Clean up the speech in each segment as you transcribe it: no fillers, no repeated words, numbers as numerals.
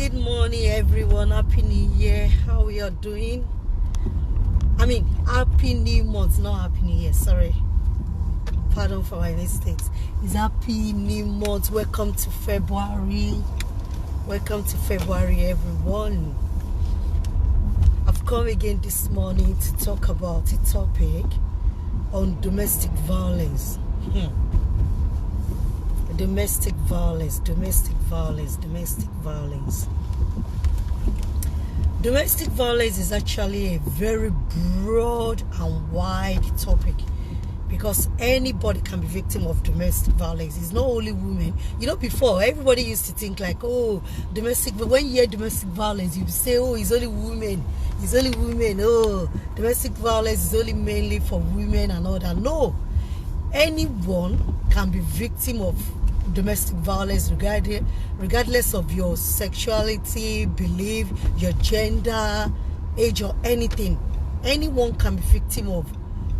Good morning, everyone. Happy New Year. How we are doing? Happy New Month, not Happy New Year. Sorry. Pardon for my mistakes. It's Happy New Month. Welcome to February. Welcome to February, everyone. I've come again this morning to talk about a topic on domestic violence. Domestic violence. Domestic violence is actually a very broad and wide topic because anybody can be victim of domestic violence. It's not only women. Before, everybody used to think like, oh, when you hear domestic violence, you say, oh, it's only women. Oh, domestic violence is only mainly for women and all that. No, anyone can be victim of domestic violence regardless of your sexuality, belief, your gender, age, or anything. Anyone can be victim of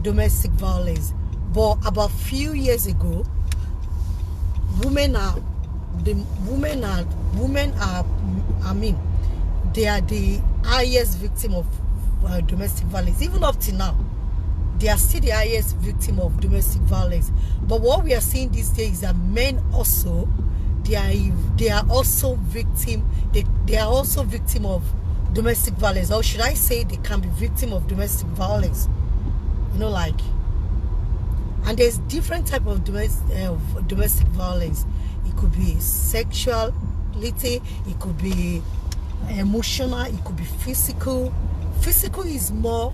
domestic violence. But about few years ago, they are the highest victim of domestic violence. Even up to now, they are still the highest victim of domestic violence. But what we are seeing these days is that men also, they are also victim of domestic violence. Or should I say they can be victim of domestic violence? And there's different type of domestic violence. It could be sexuality, it could be emotional, it could be physical. Physical is more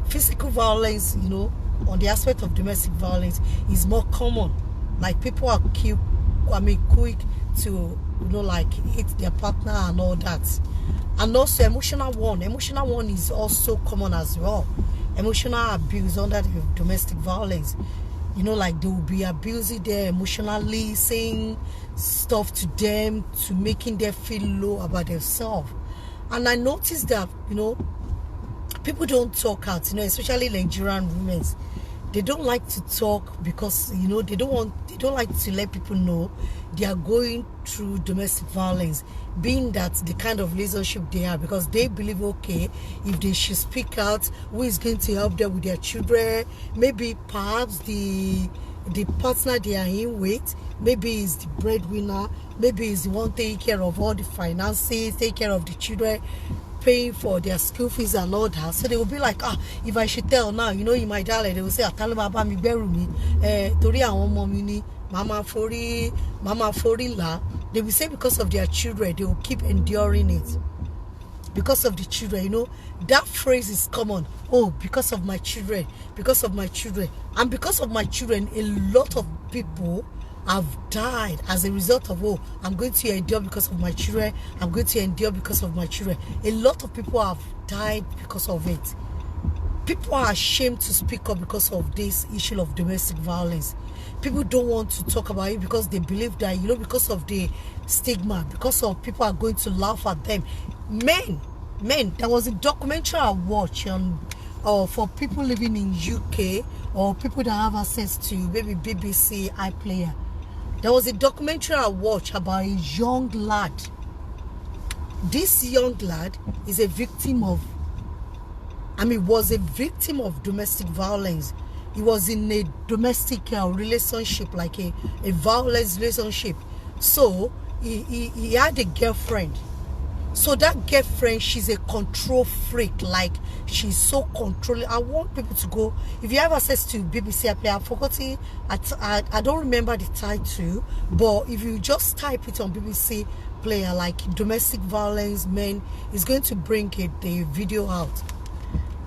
physical violence, on the aspect of domestic violence is more common. Like people are quick to hit their partner and all that. And also emotional one is also common as well. Emotional abuse under the domestic violence, they will be abusing them emotionally, saying stuff to them to making them feel low about themselves. And I noticed that, people don't talk out, especially Nigerian women. They don't like to talk because, they don't like to let people know they are going through domestic violence, being that the kind of relationship they have, because they believe, okay, if they should speak out, who is going to help them with their children? Maybe perhaps the partner they are in with, maybe is the breadwinner, maybe is the one taking care of all the finances, take care of the children, paying for their school fees and all that. So they will be like, if I should tell now, in my dialect, they will say, Tori awon omo mi ni, mama fori la. They will say because of their children, they will keep enduring it. Because of the children, that phrase is common. Oh, because of my children. And because of my children, a lot of people have died as a result of, oh, I'm going to endure because of my children. I'm going to endure because of my children. A lot of people have died because of it. People are ashamed to speak up because of this issue of domestic violence. People don't want to talk about it because they believe that, because of the stigma, because of people are going to laugh at them. Men, there was a documentary I watched for people living in UK or people that have access to maybe BBC iPlayer. There was a documentary I watched about a young lad. This young lad is a victim of, was a victim of domestic violence. He was in a domestic relationship, like a violence relationship. So he had a girlfriend. So that girlfriend, she's a control freak. Like, she's so controlling. I want people to go, if you have access to BBC iPlayer, I've forgotten, I don't remember the title, but if you just type it on BBC Player, like domestic violence men, it's going to bring the video out.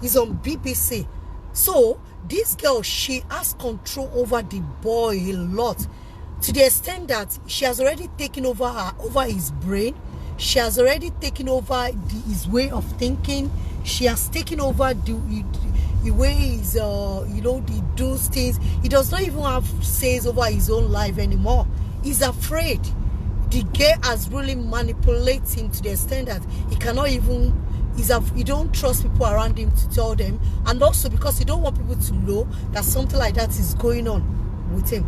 It's on BBC. So this girl, she has control over the boy a lot, to the extent that she has already taken over his brain. She has already taken over his way of thinking. She has taken over the way he does things. He does not even have says over his own life anymore. He's afraid. The girl has really manipulated him to the extent that he cannot even, he don't trust people around him to tell them. And also because he don't want people to know that something like that is going on with him.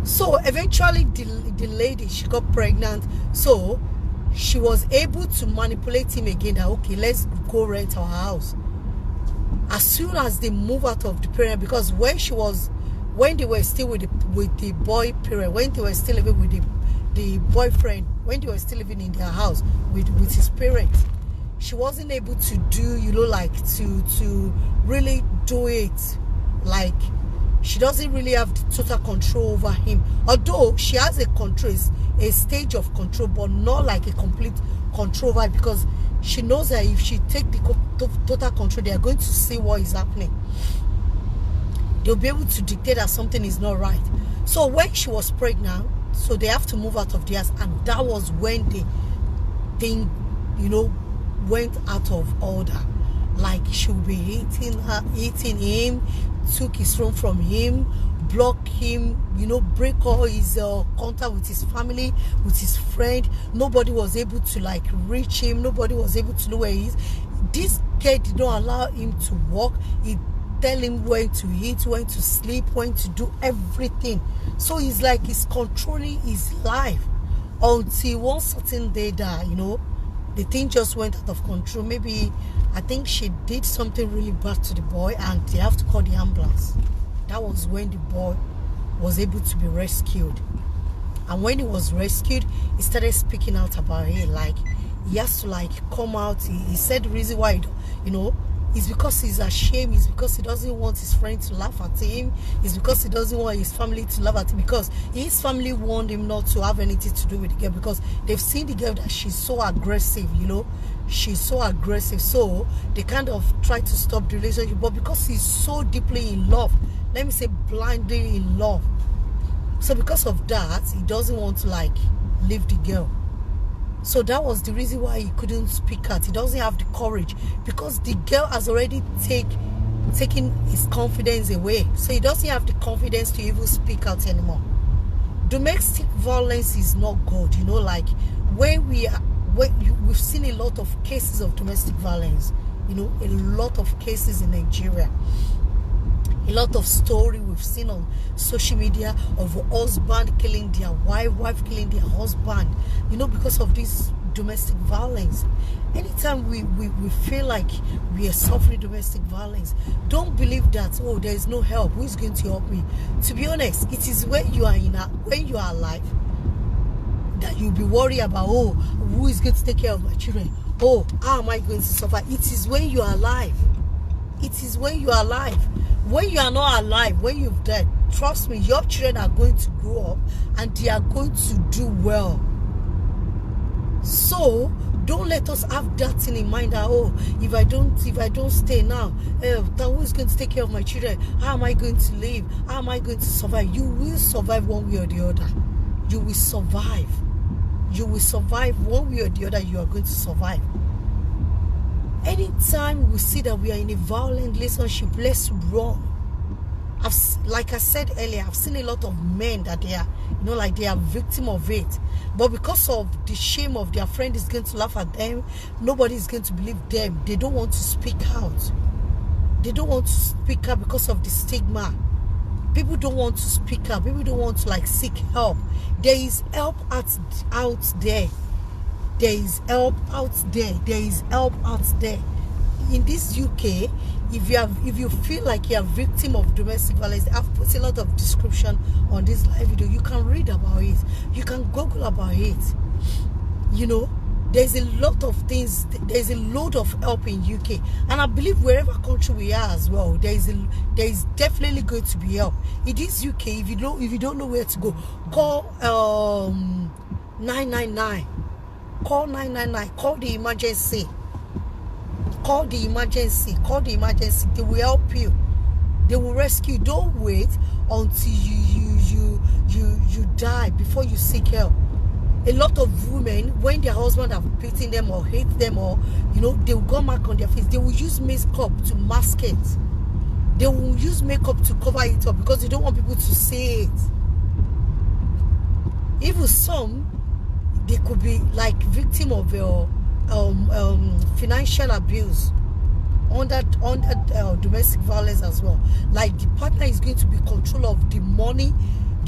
So eventually the lady, she got pregnant, so she was able to manipulate him again that, okay, let's go rent our house. As soon as they move out of the parent, because when they were still with the boy parent, when they were still living with the boyfriend, when they were still living in their house with his parents, she wasn't able to do, like to really do it. Like, she doesn't really have the total control over him, although she has a stage of control, but not like a complete control over it, because she knows that if she take the total control, they are going to see what is happening. They'll be able to dictate that something is not right. So when she was pregnant, so they have to move out of the house, and that was when the thing, went out of order. Like, she would be hitting him, took his phone from him, block him, break all his contact with his family, with his friend. Nobody was able to like reach him. Nobody was able to know where he is. This girl did not allow him to walk. He tell him when to eat, when to sleep, when to do everything. So he's like, he's controlling his life until one certain day that the thing just went out of control. Maybe, I think she did something really bad to the boy, and they have to call the ambulance. That was when the boy was able to be rescued. And when he was rescued, he started speaking out about it. Like, he has to like come out. He said the reason why, it's because he's ashamed. It's because he doesn't want his friend to laugh at him. It's because he doesn't want his family to laugh at him, because his family warned him not to have anything to do with the girl, because they've seen the girl that she's so aggressive, she's so aggressive. So they kind of try to stop the relationship, but because he's so deeply in love, let me say blindly in love, so because of that, he doesn't want to like leave the girl. So that was the reason why he couldn't speak out. He doesn't have the courage, because the girl has already taken his confidence away. So he doesn't have the confidence to even speak out anymore. Domestic violence is not good. Like, we've seen a lot of cases of domestic violence. A lot of cases in Nigeria. A lot of story we've seen on social media of a husband killing their wife killing their husband, because of this domestic violence. Anytime we feel like we are suffering domestic violence, don't believe that, oh, there is no help. Who is going to help me? To be honest, it is when you are alive that you'll be worried about, oh, who is going to take care of my children? Oh, how am I going to suffer? It is when you are alive. It is when you are alive. When you are not alive, when you've died, trust me, your children are going to grow up and they are going to do well. So don't let us have that thing in mind that, oh, if I don't stay now, then who is going to take care of my children? How am I going to live? How am I going to survive? You will survive one way or the other. You will survive. You will survive one way or the other. You are going to survive. Anytime we see that we are in a violent relationship, let's run. Like I said earlier, I've seen a lot of men that they are, like they are victim of it. But because of the shame of their friend is going to laugh at them, nobody is going to believe them. They don't want to speak out. They don't want to speak out because of the stigma. People don't want to speak out. People don't want to like seek help. There is help out there. There is help out there. There is help out there. In this UK, if you feel like you're a victim of domestic violence, I've put a lot of description on this live video. You can read about it. You can Google about it. There's a lot of things. There's a load of help in UK, and I believe wherever country we are as well, there is definitely going to be help. It is UK. If you don't know where to go, call 999. Call 999. Call the emergency. Call the emergency. Call the emergency. They will help you. They will rescue you. Don't wait until you die before you seek help. A lot of women, when their husband have beaten them or hate them, or they will go mark on their face, they will use makeup to mask it. They will use makeup to cover it up because they don't want people to see it. Even some, they could be like victim of financial abuse under domestic violence as well. Like the partner is going to be control of the money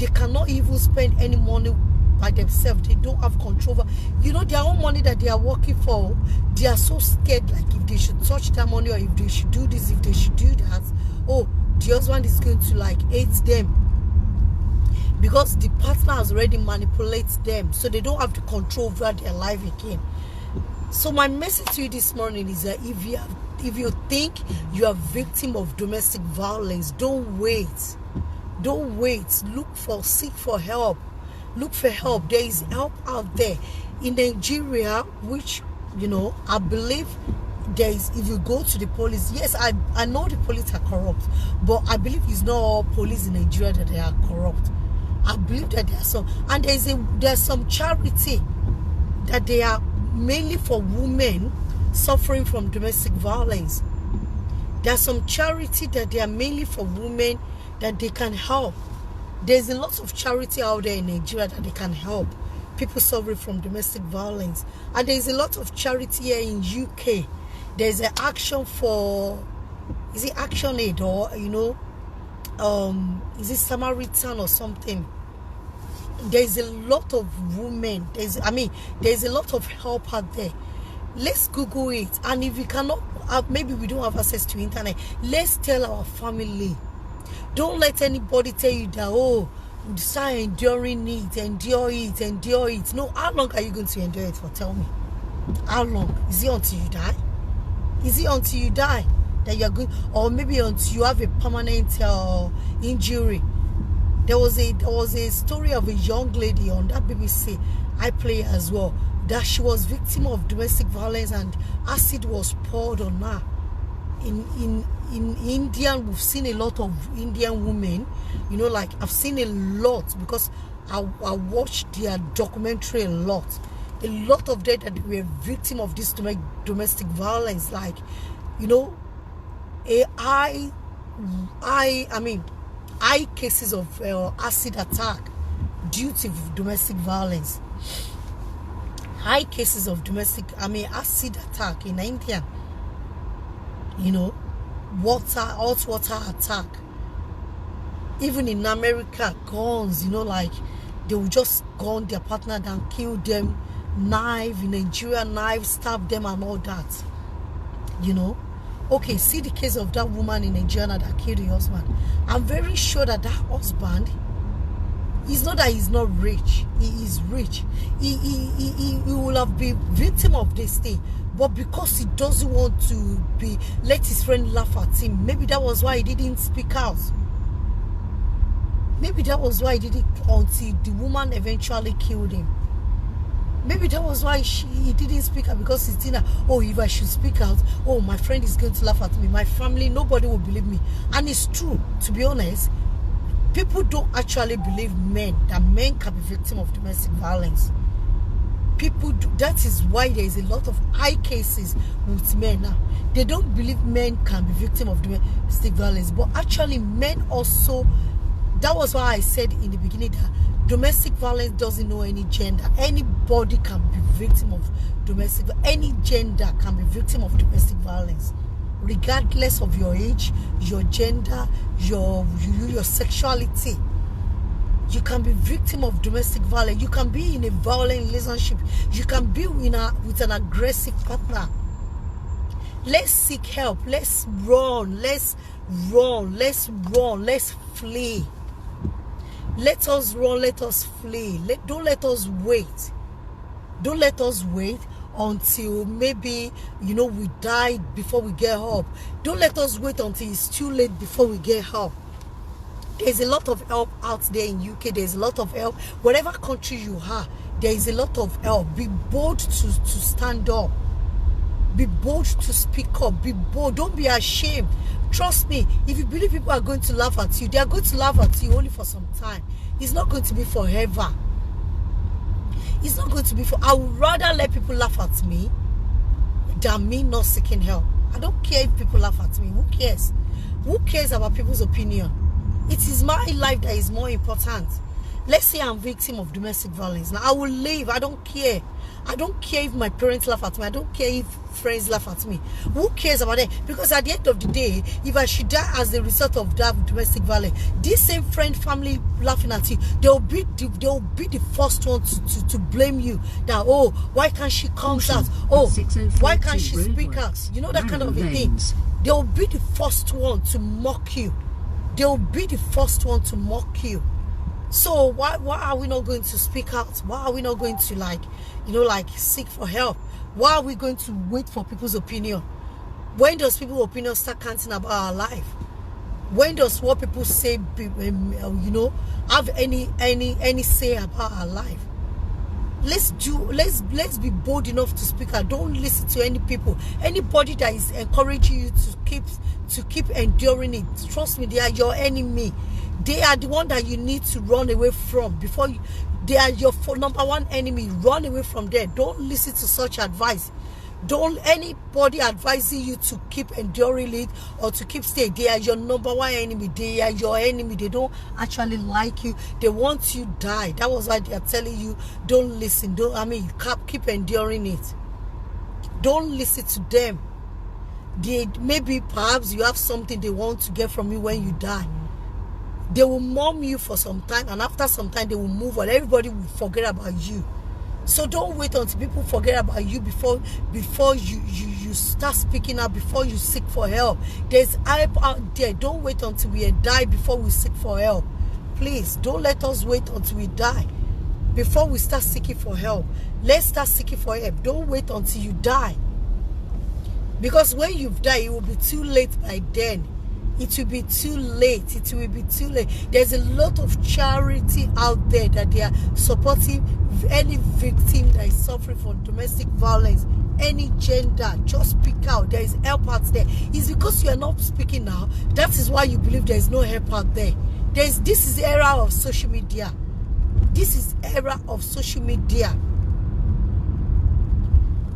They cannot even spend any money by themselves. They don't have control over, their own money that they are working for. They are so scared, like if they should touch that money, or if they should do this, if they should do that, oh, the husband is going to like hate them, because the partner has already manipulated them, so they don't have the control over their life again. So my message to you this morning is that if you think you are victim of domestic violence, don't wait. Seek for help. Look for help. There is help out there in Nigeria, which I believe there is. If you go to the police, yes, I know the police are corrupt, but I believe it's not all police in Nigeria that they are corrupt. I believe that there are some, and there's some charity that they are mainly for women suffering from domestic violence. There's some charity that they are mainly for women that they can help. There's a lot of charity out there in Nigeria that they can help people suffering from domestic violence. And there's a lot of charity here in UK. There's an action for, is it Action Aid, or is it Samaritan or something? There's a lot of women. There's a lot of help out there. Let's Google it. And if we cannot, maybe we don't have access to internet, let's tell our family. Don't let anybody tell you that, oh, start enduring it, endure it. No, how long are you going to endure it for? Tell me. How long? Is it until you die? Is it until you die that you're good? Or maybe until you have a permanent injury? There was a story of a young lady on that BBC iPlayer as well, that she was victim of domestic violence and acid was poured on her. In India, we've seen a lot of Indian women, like I've seen a lot, because I watched their documentary a lot of them that were victim of this domestic violence, like high cases of acid attack due to domestic violence. High cases of acid attack in India. Hot water attack. Even in America, guns, like they will just gun their partner down, kill them, knife, in Nigeria, knife, stab them and all that. Okay, see the case of that woman in Nigeria that killed the husband. I'm very sure that husband, it's not that he's not rich. He is rich. He will have been victim of this thing. But because he doesn't want to let his friend laugh at him, maybe that was why he didn't speak out. Maybe that was why he did it until the woman eventually killed him. Maybe that was why he didn't speak out, because he's thinking, oh, if I should speak out, oh, my friend is going to laugh at me. My family, nobody will believe me. And it's true, to be honest. People don't actually believe that men can be victim of domestic violence. People do. That is why there is a lot of high cases with men now. They don't believe men can be victim of domestic violence. But actually, men also, that was why I said in the beginning that domestic violence doesn't know any gender. Anybody can be victim of domestic violence. Any gender can be victim of domestic violence, regardless of your age, your gender, your sexuality. You can be victim of domestic violence. You can be in a violent relationship. You can be with an aggressive partner. Let's seek help. Let's run. Let's flee. Let us run. Let us flee. Don't let us wait. Don't let us wait until maybe we die before we get help. Don't let us wait until it's too late before we get help. There's a lot of help out there in UK. There's a lot of help. Whatever country you are, there is a lot of help. Be bold to stand up. Be bold to speak up. Be bold. Don't be ashamed. Trust me, if you believe people are going to laugh at you, they are going to laugh at you only for some time. It's not going to be forever. It's not going to be I would rather let people laugh at me than me not seeking help. I don't care if people laugh at me. Who cares? Who cares about people's opinion? It is my life that is more important. Let's say I'm victim of domestic violence. Now I will leave. I don't care. I don't care if my parents laugh at me. I don't care if friends laugh at me. Who cares about it? Because at the end of the day, if I should die as a result of that domestic violence, this same friend, family laughing at you, they'll be the first one to blame you. That, oh, why can't she come out? Oh, why can't she speak out? You know, that kind of a thing. They'll be the first one to mock you. They'll be the first one to mock you. So why are we not going to speak out? Why are we not going to seek for help? Why are we going to wait for people's opinion? When does people's opinion start counting about our life? When does what people say, have any say about our life? Let's be bold enough to speak out. Don't listen to any people, anybody that is encouraging you to keep enduring it. Trust me, they are your enemy. They are the one that you need to run away from before you. They are your number one enemy. Run away from them. Don't listen to such advice. Don't anybody advising you to keep enduring it or to keep staying. They are your number one enemy. They are your enemy. They don't actually like you. They want you die. That was why they are telling you, don't listen. Keep enduring it. Don't listen to them. Perhaps you have something they want to get from you when you die. They will mourn you for some time, and after some time they will move on. Everybody will forget about you. So don't wait until people forget about you before you start speaking out, before you seek for help. There's help out there. Don't wait until we die before we seek for help. Please, don't let us wait until we die before we start seeking for help. Let's start seeking for help. Don't wait until you die. Because when you've died, it will be too late by then. It will be too late. It will be too late. There's a lot of charity out there that they are supporting any victim that is suffering from domestic violence, any gender. Just speak out. There is help out there. It's because you are not speaking now. That is why you believe there is no help out there. This is the era of social media. This is era of social media.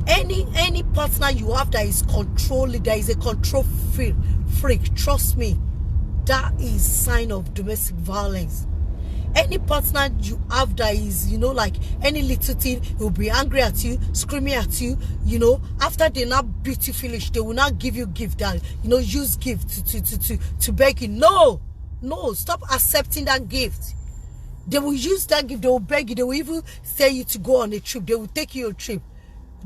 Any partner you have that is controlling, that is a control freak, trust me, that is sign of domestic violence. Any partner you have that is, any little thing, will be angry at you, screaming at you, after they now beat you finish, they will not give you gift that, use gift to beg you. No, stop accepting that gift. They will use that gift, they will beg you, they will even tell you to go on a trip, they will take you on a trip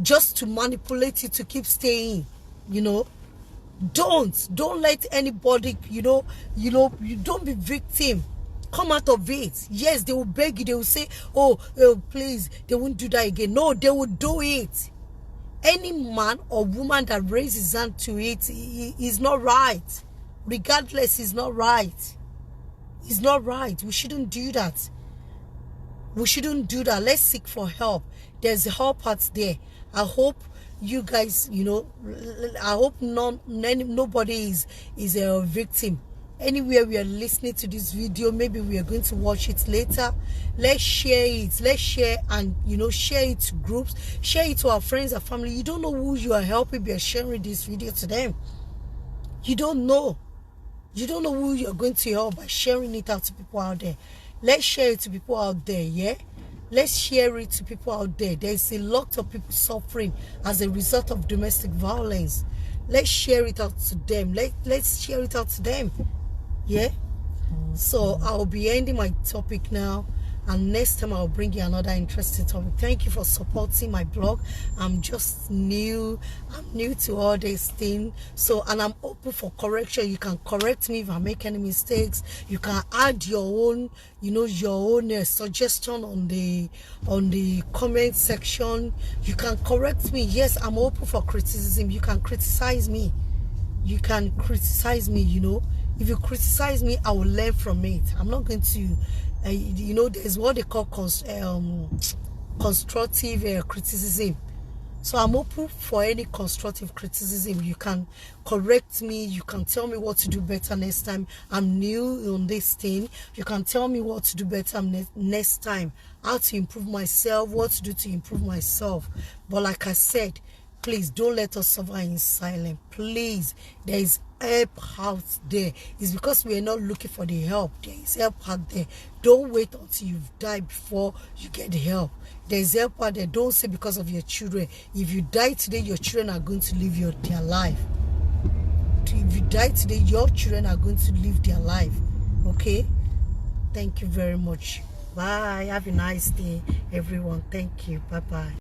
just to manipulate you to keep staying. Don't let anybody, you don't be victim. Come out of it. Yes, they will beg you. They will say, oh, please, they won't do that again. No, they will do it. Any man or woman that raises his hand to it is not right. Regardless, it's not right. It's not right. We shouldn't do that. We shouldn't do that. Let's seek for help. There's help out there. I hope you guys, I hope nobody is a victim. Anywhere we are listening to this video, maybe we are going to watch it later. Let's share it. Let's share and, share it to groups. Share it to our friends and family. You don't know who you are helping by sharing this video to them. You don't know. You don't know who you're going to help by sharing it out to people out there. Let's share it to people out there, yeah? Let's share it to people out there. There's a lot of people suffering as a result of domestic violence. Let's share it out to them. Let's share it out to them. Yeah? So I'll be ending my topic now. And next time I'll bring you another interesting topic. Thank you for supporting my blog. I'm just new. I'm new to all these things. So, and I'm open for correction. You can correct me if I make any mistakes. You can add your own, suggestion on the comment section. You can correct me. Yes, I'm open for criticism. You can criticize me. You can criticize me, If you criticize me, I will learn from it. I'm not going to... there's what they call constructive criticism. So I'm open for any constructive criticism. You can correct me. You can tell me what to do better next time. I'm new on this thing. You can tell me what to do better next time. How to improve myself. What to do to improve myself. But like I said, Please don't let us suffer in silence. Please, there is help out there. It's because we are not looking for the help. There is help out there. Don't wait until you've died before you get help. There is help out there. Don't say because of your children. If you die today, your children are going to live their life. If you die today, your children are going to live their life. Okay? Thank you very much. Bye. Have a nice day, everyone. Thank you. Bye-bye.